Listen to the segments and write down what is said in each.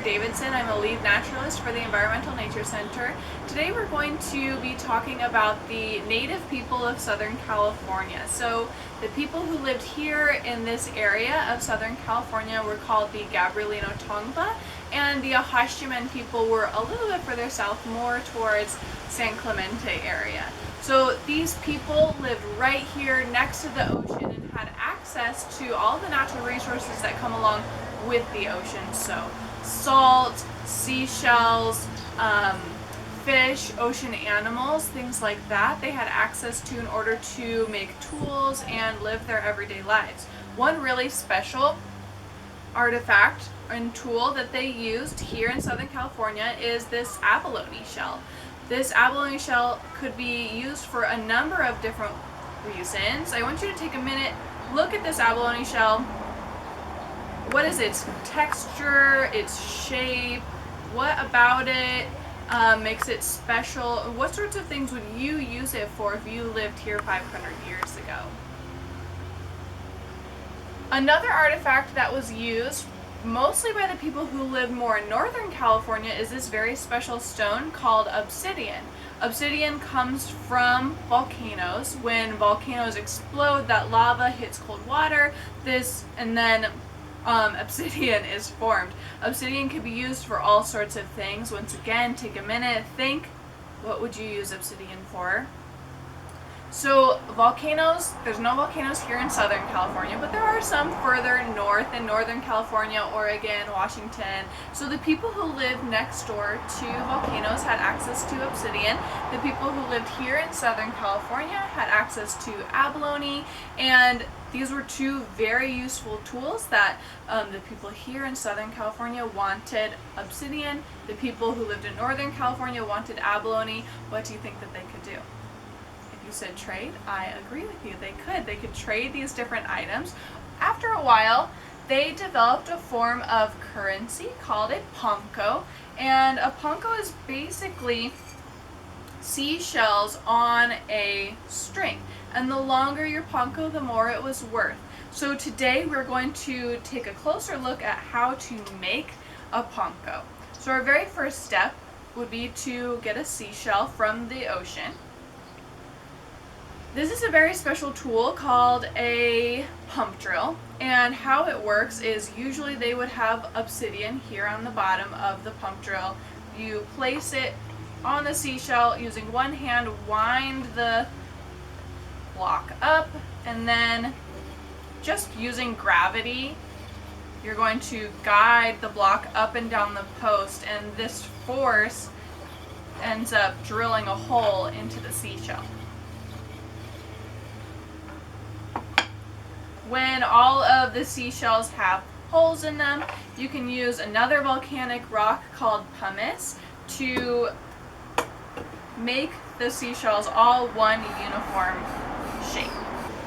Davidson. I'm a lead naturalist for the Environmental Nature Center. Today we're going to be talking about the native people of Southern California. So the people who lived here in this area of Southern California were called the Gabrielino Tongva, and the Ahashiman people were a little bit further south, more towards San Clemente area. So these people lived right here next to the ocean and had access to all the natural resources that come along with the ocean. So salt, seashells, fish, ocean animals, things like that they had access to in order to make tools and live their everyday lives. One really special artifact and tool that they used here in Southern California is this abalone shell. This abalone shell could be used for a number of different reasons. I want you to take a minute, look at this abalone shell. What is its texture, its shape, what about it makes it special? What sorts of things would you use it for if you lived here 500 years ago? Another artifact that was used mostly by the people who live more in Northern California is this very special stone called obsidian. Obsidian comes from volcanoes. When volcanoes explode, that lava hits cold water, and then obsidian is formed. Obsidian can be used for all sorts of things. Once again, take a minute, think, what would you use obsidian for? So volcanoes, there's no volcanoes here in Southern California, but there are some further north in Northern California, Oregon, Washington. So the people who lived next door to volcanoes had access to obsidian. The people who lived here in Southern California had access to abalone, and these were two very useful tools that the people here in Southern California wanted obsidian. The people who lived in Northern California wanted abalone. What do you think that they could do? You said trade. I agree with you. They could trade these different items. After a while, they developed a form of currency called a ponko, and a ponko is basically seashells on a string, and the longer your ponko, the more it was worth. So today we're going to take a closer look at how to make a ponko. So our very first step would be to get a seashell from the ocean. This is a very special tool called a pump drill, and how it works is usually they would have obsidian here on the bottom of the pump drill. You place it on the seashell using one hand, wind the block up, and then just using gravity you're going to guide the block up and down the post, and this force ends up drilling a hole into the seashell. When all of the seashells have holes in them, you can use another volcanic rock called pumice to make the seashells all one uniform shape.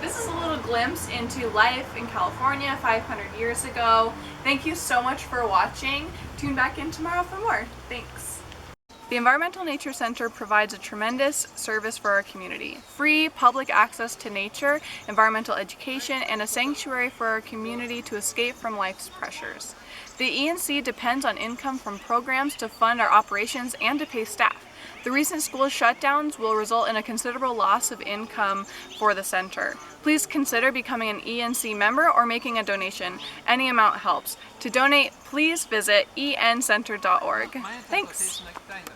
This is a little glimpse into life in California 500 years ago. Thank you so much for watching. Tune back in tomorrow for more. Thanks. The Environmental Nature Center provides a tremendous service for our community. Free public access to nature, environmental education, and a sanctuary for our community to escape from life's pressures. The ENC depends on income from programs to fund our operations and to pay staff. The recent school shutdowns will result in a considerable loss of income for the center. Please consider becoming an ENC member or making a donation. Any amount helps. To donate, please visit encenter.org. Thanks.